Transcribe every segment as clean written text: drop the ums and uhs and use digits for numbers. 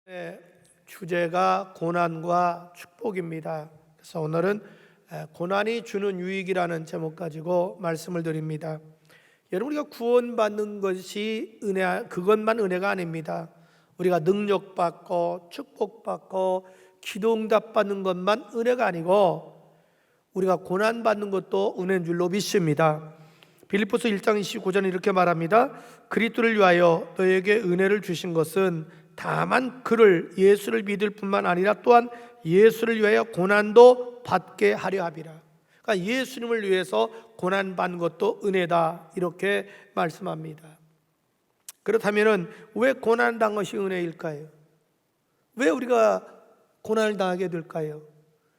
네, 주제가 고난과 축복입니다. 그래서 오늘은 고난이 주는 유익이라는 제목 가지고 말씀을 드립니다. 여러분, 우리가 구원받는 것이 그것만 은혜가 아닙니다. 우리가 능력받고 축복받고 기도응답 받는 것만 은혜가 아니고 우리가 고난받는 것도 은혜인 줄로 믿습니다. 빌립보서 1장 29절은 이렇게 말합니다. 그리스도를 위하여 너에게 은혜를 주신 것은 다만 그를 예수를 믿을 뿐만 아니라 또한 예수를 위하여 고난도 받게 하려 함이라. 그러니까 예수님을 위해서 고난받는 것도 은혜다, 이렇게 말씀합니다. 그렇다면 왜 고난당한 것이 은혜일까요? 왜 우리가 고난을 당하게 될까요?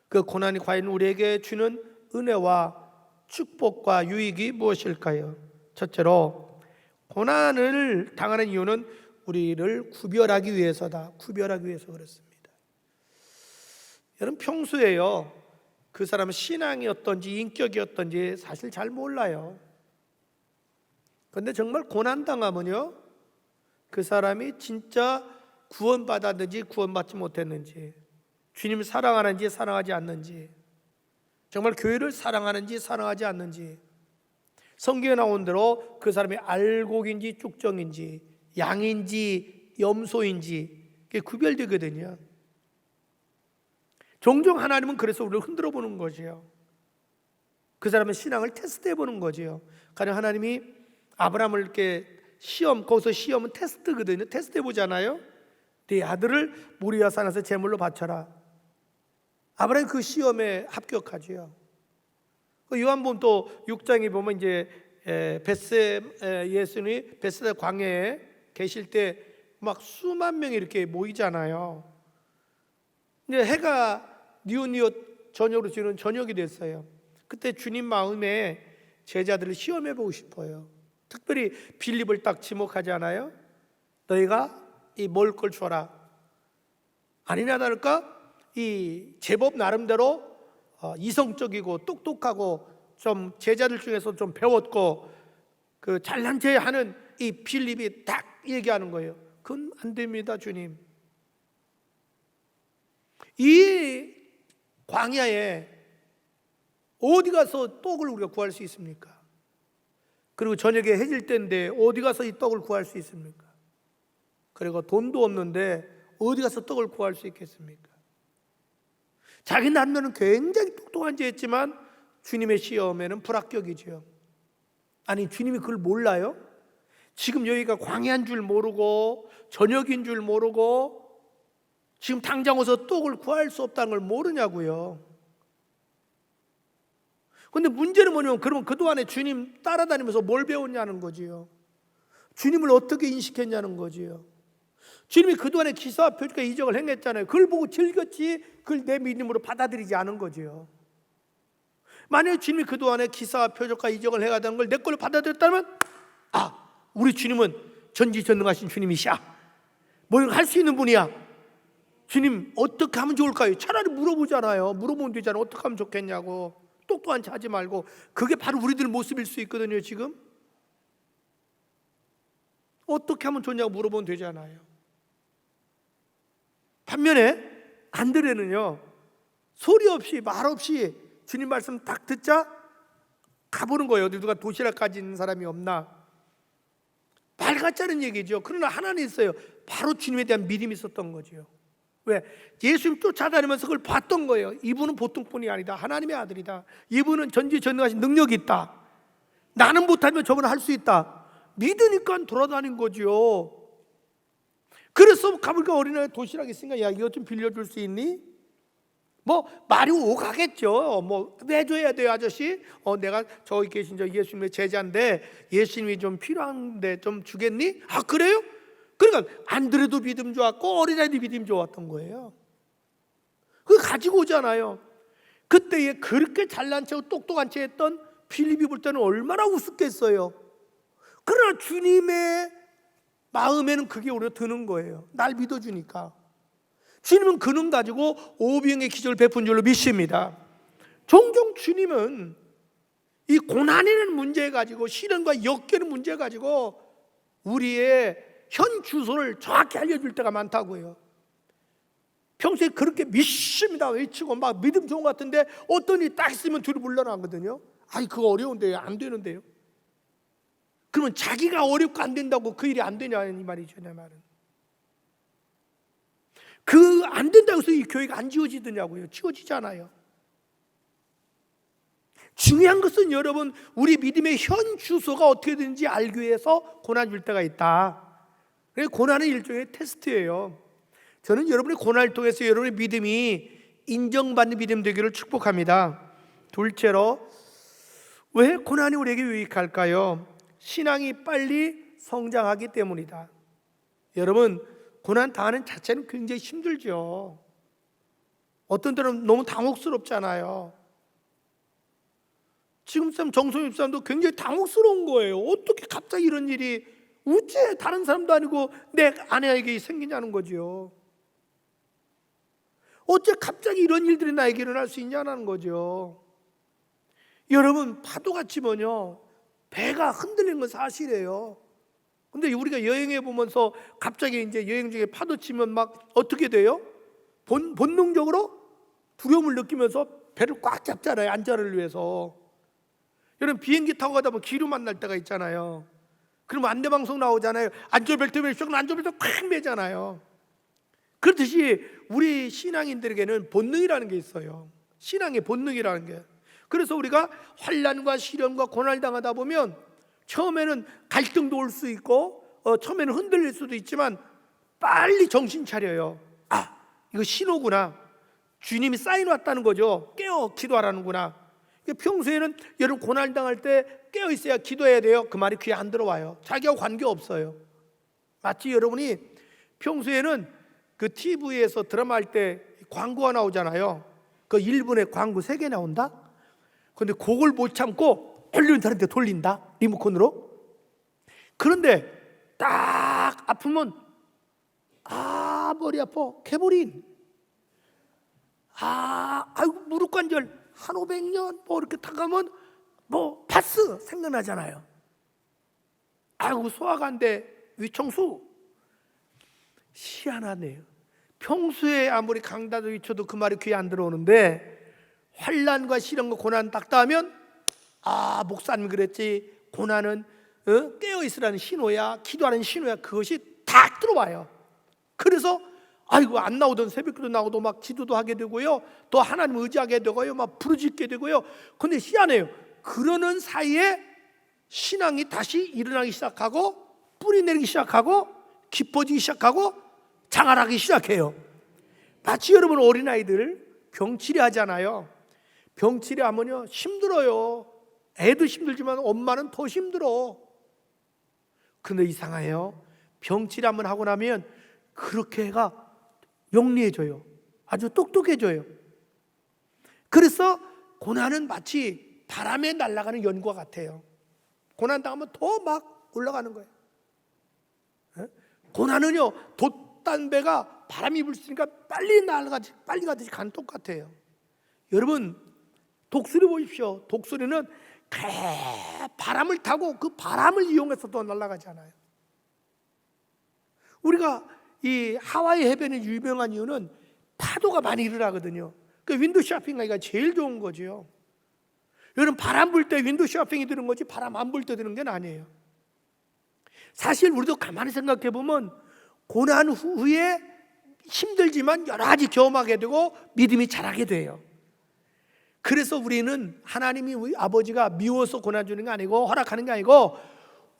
그 고난이 과연 우리에게 주는 은혜와 축복과 유익이 무엇일까요? 첫째로, 고난을 당하는 이유는 우리를 구별하기 위해서다. 구별하기 위해서 그렇습니다. 여러분, 평소에요, 그 사람은 신앙이었던지 인격이었던지 사실 잘 몰라요. 그런데 정말 고난당하면요, 그 사람이 진짜 구원받았는지 구원받지 못했는지, 주님을 사랑하는지 사랑하지 않는지, 정말 교회를 사랑하는지 사랑하지 않는지, 성경에 나온 대로 그 사람이 알곡인지 쭉정인지, 양인지 염소인지 그게 구별되거든요. 종종 하나님은 그래서 우리를 흔들어 보는 거지요. 그 사람의 신앙을 테스트해 보는 거지요. 가령 하나님이 아브라함을 이렇게 거기서 시험은 테스트거든요. 테스트해 보잖아요. 네 아들을 모리아 산에서 제물로 바쳐라. 아브라함이 그 시험에 합격하지요. 요한복음 또 6장에 보면 이제 예수님이 벳세다 광야에 계실 때 막 수만 명이 이렇게 모이잖아요. 이제 해가 뉘엿뉘엿 저녁으로 지는 저녁이 됐어요. 그때 주님 마음에 제자들을 시험해 보고 싶어요. 특별히 빌립을 딱 지목하잖아요. 너희가 이 먹을 걸 줘라. 아니나 다를까 이 제법 나름대로 이성적이고 똑똑하고 좀 제자들 중에서 좀 배웠고 그 잘난 체 하는 이 빌립이 딱 얘기하는 거예요. 그건 안 됩니다, 주님. 이 광야에 어디 가서 떡을 우리가 구할 수 있습니까? 그리고 저녁에 해질 때인데 어디 가서 이 떡을 구할 수 있습니까? 그리고 돈도 없는데 어디 가서 떡을 구할 수 있겠습니까? 자기 남편은 굉장히 똑똑한 자였지만 주님의 시험에는 불합격이죠. 아니, 주님이 그걸 몰라요? 지금 여기가 광야인 줄 모르고 저녁인 줄 모르고 지금 당장 와서 떡을 구할 수 없다는 걸 모르냐고요. 그런데 문제는 뭐냐면, 그러면 그동안에 주님 따라다니면서 뭘 배웠냐는 거지요. 주님을 어떻게 인식했냐는 거지요. 주님이 그동안에 기사와 표적과 이적을 행했잖아요. 그걸 보고 즐겼지 그걸 내 믿음으로 받아들이지 않은 거지요. 만약에 주님이 그동안에 기사와 표적과 이적을 행하다는 걸 내 걸로 받아들였다면, 우리 주님은 전지전능하신 주님이시야, 뭘 할 수 있는 분이야, 주님 어떻게 하면 좋을까요? 차라리 물어보잖아요. 물어보면 되잖아요. 어떻게 하면 좋겠냐고. 똑똑한 체 하지 말고. 그게 바로 우리들 모습일 수 있거든요. 지금 어떻게 하면 좋냐고 물어보면 되잖아요. 반면에 안드레는요, 소리 없이 말 없이 주님 말씀 딱 듣자 가보는 거예요. 어디 누가 도시락 가진 사람이 없나. 말 같자는 얘기죠. 그러나 하나는 있어요. 바로 주님에 대한 믿음이 있었던 거죠. 왜? 예수님 쫓아다니면서 그걸 봤던 거예요. 이분은 보통 분이 아니다. 하나님의 아들이다. 이분은 전지전능하신 능력이 있다. 나는 못하면 저분은 할 수 있다. 믿으니까 돌아다닌 거죠. 그래서 가볼까, 어린아이 도시락 있으니까 야, 이것 좀 빌려줄 수 있니? 뭐 말이 오가겠죠. 뭐 왜 줘야 돼요, 아저씨? 내가 저기 계신 저 예수님의 제자인데 예수님이 좀 필요한데 좀 주겠니? 그래요? 그러니까 안드레도 믿음 좋았고 어린아이도 믿음 좋았던 거예요. 그거 가지고 오잖아요. 그때에 그렇게 잘난 체고 똑똑한 체 했던 빌립이 볼 때는 얼마나 우습겠어요. 그러나 주님의 마음에는 그게 오히려 드는 거예요. 날 믿어주니까. 주님은 그는 가지고 오병의 기적을 베푼 줄로 믿습니다. 종종 주님은 이 고난이라는 문제 가지고, 시련과 엮이는 문제 가지고 우리의 현 주소를 정확히 알려줄 때가 많다고요. 평소에 그렇게 믿습니다 외치고 막 믿음 좋은 것 같은데 어떤 일이 딱 있으면 뒤로 물러나거든요. 아니 그거 어려운데요, 안 되는데요. 그러면 자기가 어렵고 안 된다고 그 일이 안 되냐 이 말이죠. 내 말은 그 안 된다고 해서 이 교회가 안 지어지더냐고요. 지어지잖아요. 중요한 것은 여러분, 우리 믿음의 현 주소가 어떻게 되는지 알기 위해서 고난 줄 때가 있다. 그래서 고난은 일종의 테스트예요. 저는 여러분의 고난을 통해서 여러분의 믿음이 인정받는 믿음 되기를 축복합니다. 둘째로, 왜 고난이 우리에게 유익할까요? 신앙이 빨리 성장하기 때문이다. 여러분, 고난 당하는 자체는 굉장히 힘들죠. 어떤 때는 너무 당혹스럽잖아요. 지금 정성윤 집사님도 굉장히 당혹스러운 거예요. 어떻게 갑자기 이런 일이 어째 다른 사람도 아니고 내 아내에게 생기냐는 거죠. 어째 갑자기 이런 일들이 나에게 일어날 수 있냐는 거죠. 여러분, 파도가 치면요 배가 흔들리는 건 사실이에요. 근데 우리가 여행해 보면서 갑자기 이제 여행 중에 파도 치면 막 어떻게 돼요? 본능적으로 두려움을 느끼면서 배를 꽉 잡잖아요. 안전을 위해서. 여러분, 비행기 타고 가다 보면 기류 만날 때가 있잖아요. 그러면 안내방송 나오잖아요. 안전벨트 매시고 안전벨트 꽉 매잖아요. 그렇듯이 우리 신앙인들에게는 본능이라는 게 있어요. 신앙의 본능이라는 게. 그래서 우리가 환난과 시련과 고난을 당하다 보면 처음에는 갈등도 올 수 있고 처음에는 흔들릴 수도 있지만 빨리 정신 차려요. 아, 이거 신호구나. 주님이 사인 왔다는 거죠. 깨어 기도하라는구나. 평소에는 여러분 고난을 당할 때 깨어 있어야 기도해야 돼요. 그 말이 귀에 안 들어와요. 자기하고 관계없어요. 마치 여러분이 평소에는 그 TV에서 드라마 할 때 광고가 나오잖아요. 그 1분에 광고 3개 나온다. 근데 그걸 못 참고 얼른 다른 데 돌린다, 리모컨으로. 그런데 딱 아프면 아 머리 아파, 개보린, 아이고 무릎 관절 한 500년 뭐 이렇게 타가면 뭐 파스 생각나잖아요. 아이고 소화가 안 돼, 위청수. 희한하네요. 평소에 아무리 강단을 외쳐도 그 말이 귀에 안 들어오는데 환난과 시련과 고난 딱 닿으면 아 목사님 그랬지, 고난은 깨어있으라는 신호야, 기도하는 신호야. 그것이 딱 들어와요. 그래서 아이고 안 나오던 새벽기도 나오도 막 기도도 하게 되고요, 또 하나님 의지하게 되고요, 막 부르짖게 되고요. 근데 희한해요. 그러는 사이에 신앙이 다시 일어나기 시작하고 뿌리 내리기 시작하고 깊어지기 시작하고 자라나기 시작해요. 마치 여러분 어린아이들 병치레 하잖아요. 병치레 하면요 힘들어요. 애도 힘들지만 엄마는 더 힘들어. 근데 이상해요. 병치레 한번 하고 나면 그렇게 애가 영리해져요. 아주 똑똑해져요. 그래서 고난은 마치 바람에 날아가는 연구와 같아요. 고난 당하면 더 막 올라가는 거예요. 고난은요 돛단배가 바람이 불으니까 빨리 날아가지, 빨리 가듯이 가는 똑같아요. 여러분 독수리 보십시오. 독수리는 바람을 타고 그 바람을 이용해서 또 날아가잖아요. 우리가 이 하와이 해변이 유명한 이유는 파도가 많이 일어나거든요. 그 윈도 서핑하기가 제일 좋은 거죠. 여러분 바람 불 때 윈도 서핑이 드는 거지 바람 안 불 때 드는 게 아니에요. 사실 우리도 가만히 생각해 보면 고난 후에 힘들지만 여러 가지 경험하게 되고 믿음이 자라게 돼요. 그래서 우리는 하나님이 우리 아버지가 미워서 고난 주는 게 아니고 허락하는 게 아니고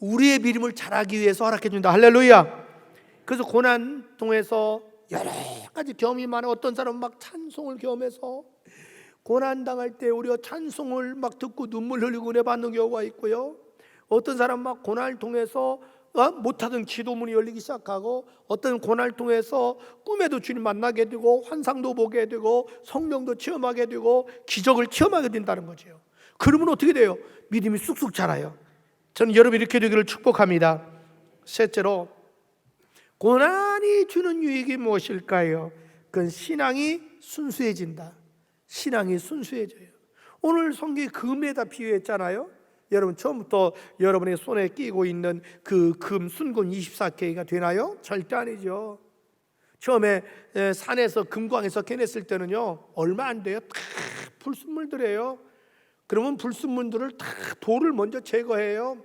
우리의 믿음을 자라기 위해서 허락해 준다. 할렐루야. 그래서 고난 통해서 여러 가지 경험이 많아. 어떤 사람은 막 찬송을 경험해서 고난 당할 때 우리가 찬송을 막 듣고 눈물 흘리고 은혜 받는 경우가 있고요. 어떤 사람은 막 고난을 통해서 못하던 기도문이 열리기 시작하고, 어떤 고난을 통해서 꿈에도 주님 만나게 되고 환상도 보게 되고 성령도 체험하게 되고 기적을 체험하게 된다는 거죠. 그러면 어떻게 돼요? 믿음이 쑥쑥 자라요. 저는 여러분이 이렇게 되기를 축복합니다. 셋째로, 고난이 주는 유익이 무엇일까요? 그건 신앙이 순수해진다. 신앙이 순수해져요. 오늘 성경에 금에다 비유했잖아요. 여러분 처음부터 여러분의 손에 끼고 있는 그 금 순금 24K가 되나요? 절대 아니죠. 처음에 산에서 금광에서 캐냈을 때는요 얼마 안 돼요. 다 불순물들이에요. 그러면 불순물들을 다 돌을 먼저 제거해요.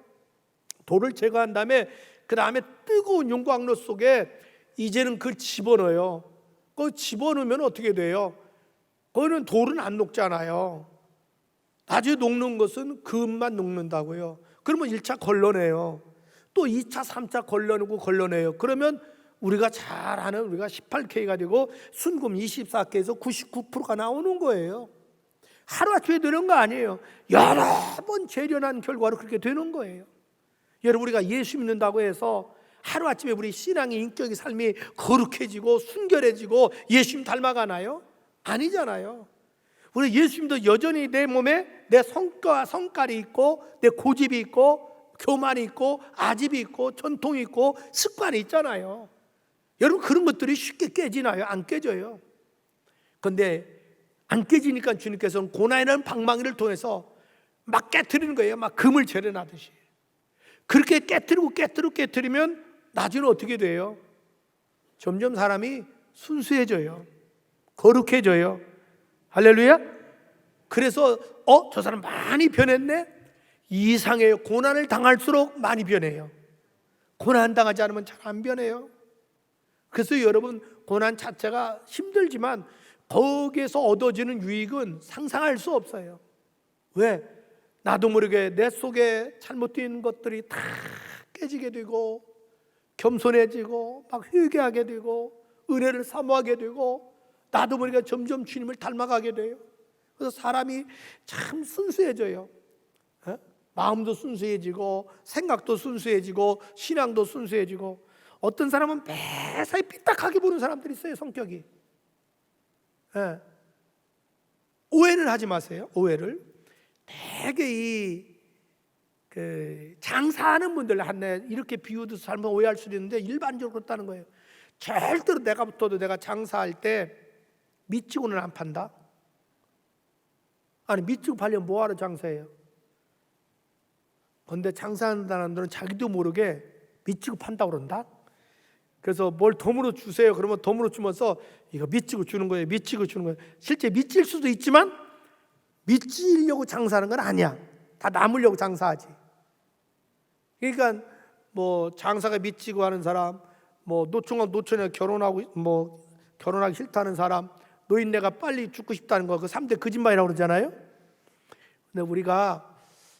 돌을 제거한 다음에 그 다음에 뜨거운 용광로 속에 이제는 그걸 집어넣어요. 그거 집어넣으면 어떻게 돼요? 그거는 돌은 안 녹잖아요. 나중에 녹는 것은 금만 녹는다고요. 그러면 1차 걸러내요. 또 2차, 3차 걸러내요. 그러면 우리가 잘 아는 우리가 18K가 되고 순금 24K에서 99%가 나오는 거예요. 하루아침에 되는 거 아니에요. 여러 번 재련한 결과로 그렇게 되는 거예요. 여러분, 우리가 예수 믿는다고 해서 하루아침에 우리 신앙의 인격의 삶이 거룩해지고 순결해지고 예수님 닮아가나요? 아니잖아요. 우리 예수님도 여전히 내 몸에 내 성깔이 있고 내 고집이 있고 교만이 있고 아집이 있고 전통이 있고 습관이 있잖아요. 여러분, 그런 것들이 쉽게 깨지나요? 안 깨져요. 그런데 안 깨지니까 주님께서는 고난이라는 방망이를 통해서 막 깨트리는 거예요. 막 금을 재련하듯이. 그렇게 깨트리면 나중에 어떻게 돼요? 점점 사람이 순수해져요. 거룩해져요. 할렐루야. 그래서 저 사람 많이 변했네? 이상해요. 고난을 당할수록 많이 변해요. 고난 당하지 않으면 잘 안 변해요. 그래서 여러분, 고난 자체가 힘들지만 거기에서 얻어지는 유익은 상상할 수 없어요. 왜? 나도 모르게 내 속에 잘못된 것들이 다 깨지게 되고 겸손해지고 막 회개하게 되고 은혜를 사모하게 되고 나도 모르게 점점 주님을 닮아가게 돼요. 그래서 사람이 참 순수해져요. 마음도 순수해지고 생각도 순수해지고 신앙도 순수해지고. 어떤 사람은 매사에 삐딱하게 보는 사람들이 있어요. 성격이. 오해는 하지 마세요. 오해를. 되게 장사하는 분들 한데 이렇게 비유도 잘못 오해할 수도 있는데 일반적으로 그렇다는 거예요. 절대로 내가 붙어도 내가 장사할 때 미치고는 안 판다. 아니, 미치고 팔려면 뭐하러 장사해요? 그런데 장사하는 사람들은 자기도 모르게 미치고 판다고 그런다. 그래서 뭘 덤으로 주세요. 그러면 덤으로 주면서 이거 미치고 주는 거예요. 미치고 주는 거예요. 실제 미칠 수도 있지만 미치려고 장사하는 건 아니야. 다 남으려고 장사하지. 그러니까 뭐 장사가 미치고 하는 사람, 뭐 노처녀 결혼하기 싫다는 사람, 노인네가 빨리 죽고 싶다는 거, 그 3대 거짓말이라고 그러잖아요. 근데 우리가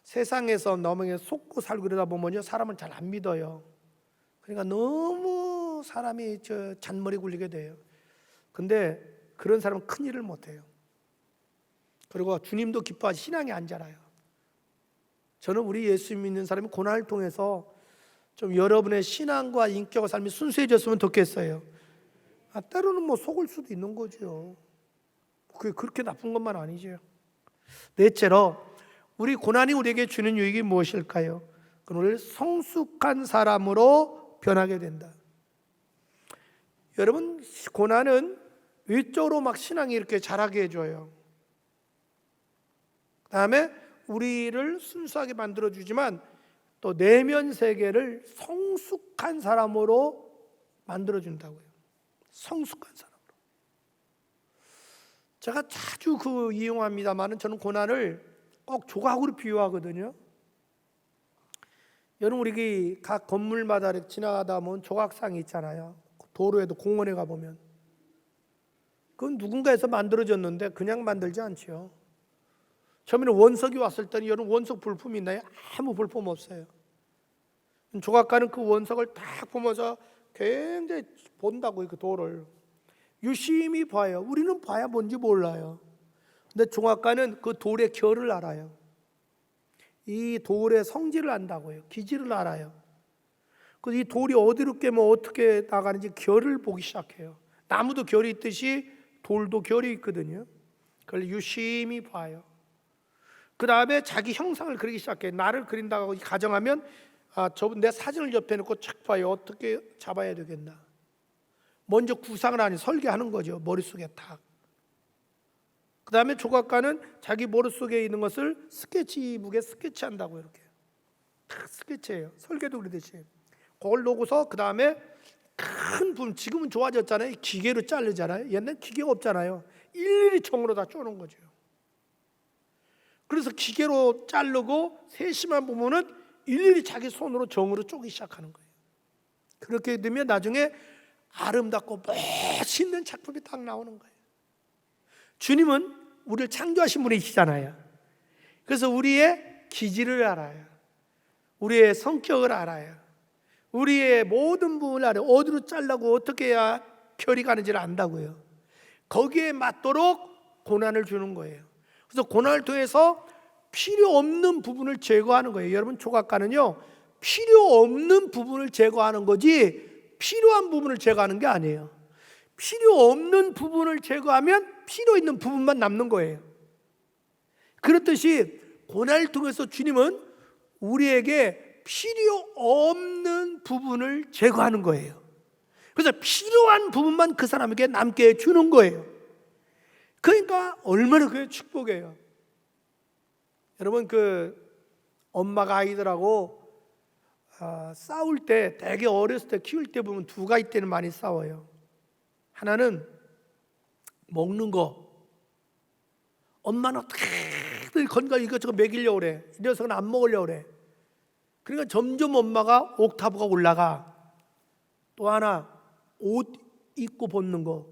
세상에서 너무 속고 살고 그러다 보면요, 사람을 잘 안 믿어요. 그러니까 너무 사람이 잔머리 굴리게 돼요. 근데 그런 사람은 큰 일을 못 해요. 그리고 주님도 기뻐하시 신앙이 안 자라요. 저는 우리 예수 믿는 사람이 고난을 통해서 좀 여러분의 신앙과 인격과 삶이 순수해졌으면 좋겠어요. 때로는 뭐 속을 수도 있는 거죠. 그게 그렇게 나쁜 것만 아니죠. 넷째로, 우리 고난이 우리에게 주는 유익이 무엇일까요? 그건 우리를 성숙한 사람으로 변하게 된다. 여러분, 고난은 외적으로 막 신앙이 이렇게 자라게 해줘요. 그 다음에 우리를 순수하게 만들어주지만 또 내면 세계를 성숙한 사람으로 만들어준다고요. 성숙한 사람으로. 제가 자주 이용합니다만 저는 고난을 꼭 조각으로 비유하거든요. 여러분, 우리 각 건물마다 이렇게 지나가다 보면 조각상이 있잖아요. 도로에도 공원에 가보면. 그건 누군가에서 만들어졌는데 그냥 만들지 않죠. 처음에는 원석이 왔을 때는 여러분, 원석 볼품이 있나요? 아무 볼품 없어요. 조각가는 그 원석을 딱 보면서 굉장히 본다고요. 그 돌을 유심히 봐요. 우리는 봐야 뭔지 몰라요. 근데 조각가는 그 돌의 결을 알아요. 이 돌의 성질을 안다고요. 기질을 알아요. 그래서 이 돌이 어디로 깨면 어떻게 나가는지 결을 보기 시작해요. 나무도 결이 있듯이 돌도 결이 있거든요. 그걸 유심히 봐요. 그 다음에 자기 형상을 그리기 시작해요. 나를 그린다고 가정하면 내 사진을 옆에 놓고 착 봐요. 어떻게 잡아야 되겠나. 먼저 구상을 하니 설계하는 거죠. 머릿속에 딱. 그 다음에 조각가는 자기 머릿속에 있는 것을 스케치북에 스케치한다고 이렇게 딱 스케치해요. 설계도 그러듯이. 그걸 놓고서 그 다음에 큰 부분, 지금은 좋아졌잖아요. 기계로 자르잖아요. 옛날 기계가 없잖아요. 일일이 정으로 다 쪼는 거죠. 그래서 기계로 자르고 세심한 부분은 일일이 자기 손으로 정으로 쪼기 시작하는 거예요. 그렇게 되면 나중에 아름답고 멋있는 작품이 딱 나오는 거예요. 주님은 우리를 창조하신 분이시잖아요. 그래서 우리의 기질을 알아요. 우리의 성격을 알아요. 우리의 모든 부분을 알아요. 어디로 자르고 어떻게 해야 결이 가는지를 안다고요. 거기에 맞도록 고난을 주는 거예요. 그래서 고난을 통해서 필요 없는 부분을 제거하는 거예요. 여러분, 조각가는요, 필요 없는 부분을 제거하는 거지 필요한 부분을 제거하는 게 아니에요. 필요 없는 부분을 제거하면 필요 있는 부분만 남는 거예요. 그렇듯이 고난을 통해서 주님은 우리에게 필요 없는 부분을 제거하는 거예요. 그래서 필요한 부분만 그 사람에게 남게 주는 거예요. 그러니까 얼마나 그게 축복이에요. 여러분, 엄마가 아이들하고 싸울 때, 되게 어렸을 때 키울 때 보면 두 가지 때는 많이 싸워요. 하나는 먹는 거. 엄마는 어떻게든 건강 이것저것 먹이려고 그래. 이 녀석은 안 먹으려고 그래. 그러니까 점점 엄마가 옥타브가 올라가. 또 하나, 옷 입고 벗는 거.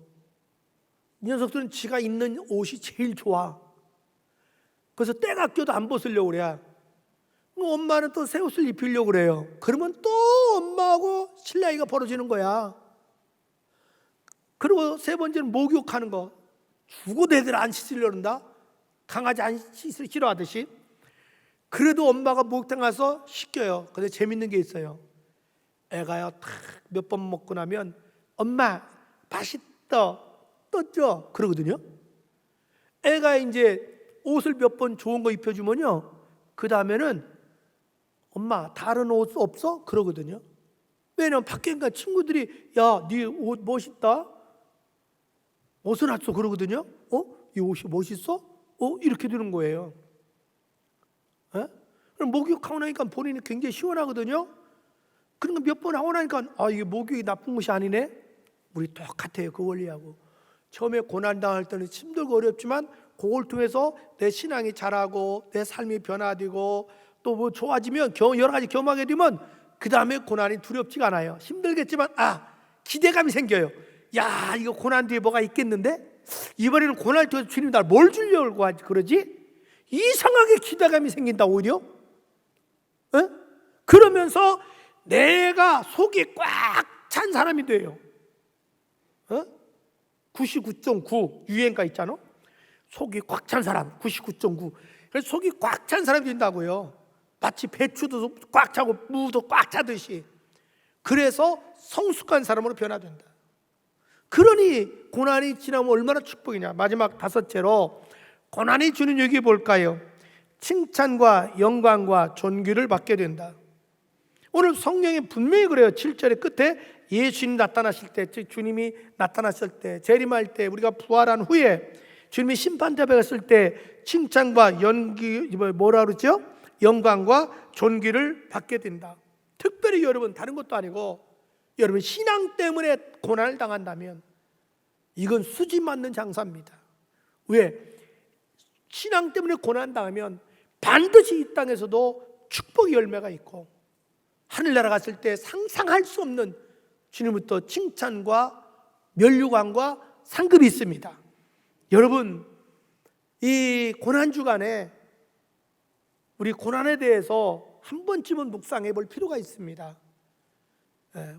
이 녀석들은 지가 입는 옷이 제일 좋아. 그래서 때가 껴도 안 벗으려고 그래. 엄마는 또 새 옷을 입히려고 그래요. 그러면 또 엄마하고 실랑이가 벌어지는 거야. 그리고 세 번째는 목욕하는 거. 죽어도 애들 안 씻으려고 한다. 강아지 안 씻으려 싫어하듯이. 그래도 엄마가 목욕탕 가서 씻겨요. 근데 재밌는 게 있어요. 애가요, 몇 번 먹고 나면 엄마 맛있다, 떴죠? 그러거든요. 애가 이제 옷을 몇 번 좋은 거 입혀주면요, 그 다음에는 엄마 다른 옷 없어? 그러거든요. 왜냐면 밖에 가 친구들이 야, 네 옷 멋있다, 어디서 났어? 그러거든요. 이 옷이 멋있어? 이렇게 되는 거예요. 에? 그럼 목욕하고 나니까 본인이 굉장히 시원하거든요. 그러니까 몇 번 하고 나니까 이게 목욕이 나쁜 것이 아니네. 우리 똑같아요, 그 원리하고. 처음에 고난당할 때는 힘들고 어렵지만 그걸 통해서 내 신앙이 자라고 내 삶이 변화되고 또 뭐 좋아지면 여러 가지 경험하게 되면 그 다음에 고난이 두렵지가 않아요. 힘들겠지만 기대감이 생겨요. 야, 이거 고난 뒤에 뭐가 있겠는데? 이번에는 고난을 통해서 주님이 날 뭘 주려고 하지 그러지? 이상하게 기대감이 생긴다 오히려. 에? 그러면서 내가 속이 꽉 찬 사람이 돼요. 99.9 유행가 있잖아. 속이 꽉 찬 사람 99.9. 그래서 속이 꽉 찬 사람이 된다고요. 마치 배추도 꽉 차고 무도 꽉 차듯이. 그래서 성숙한 사람으로 변화된다. 그러니 고난이 지나면 얼마나 축복이냐. 마지막 다섯째로 고난이 주는 얘기 볼까요? 칭찬과 영광과 존귀를 받게 된다. 오늘 성경에 분명히 그래요. 7절의 끝에 예수님 나타나실 때, 즉 주님이 나타났을 때, 재림할 때, 우리가 부활한 후에 주님이 심판대에 갔을 때 칭찬과 뭐라 그러죠? 영광과 존귀를 받게 된다. 특별히 여러분, 다른 것도 아니고 여러분 신앙 때문에 고난을 당한다면 이건 수지 맞는 장사입니다. 왜? 신앙 때문에 고난 당하면 반드시 이 땅에서도 축복의 열매가 있고 하늘나라 갔을 때 상상할 수 없는 주님부터 칭찬과 면류관과 상급이 있습니다. 여러분, 이 고난 주간에 우리 고난에 대해서 한 번쯤은 묵상해 볼 필요가 있습니다.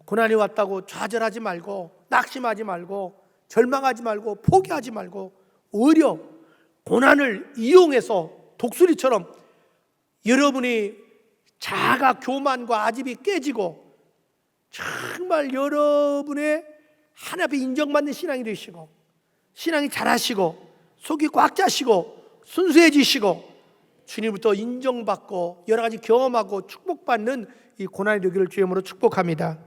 고난이 왔다고 좌절하지 말고 낙심하지 말고 절망하지 말고 포기하지 말고 오히려 고난을 이용해서 독수리처럼 여러분이 자가 교만과 아집이 깨지고 정말 여러분의 하나님의 인정받는 신앙이 되시고 신앙이 자라시고 속이 꽉 차시고 순수해지시고 주님부터 인정받고 여러 가지 경험하고 축복받는 이 고난이 되기를 주의 이름으로 축복합니다.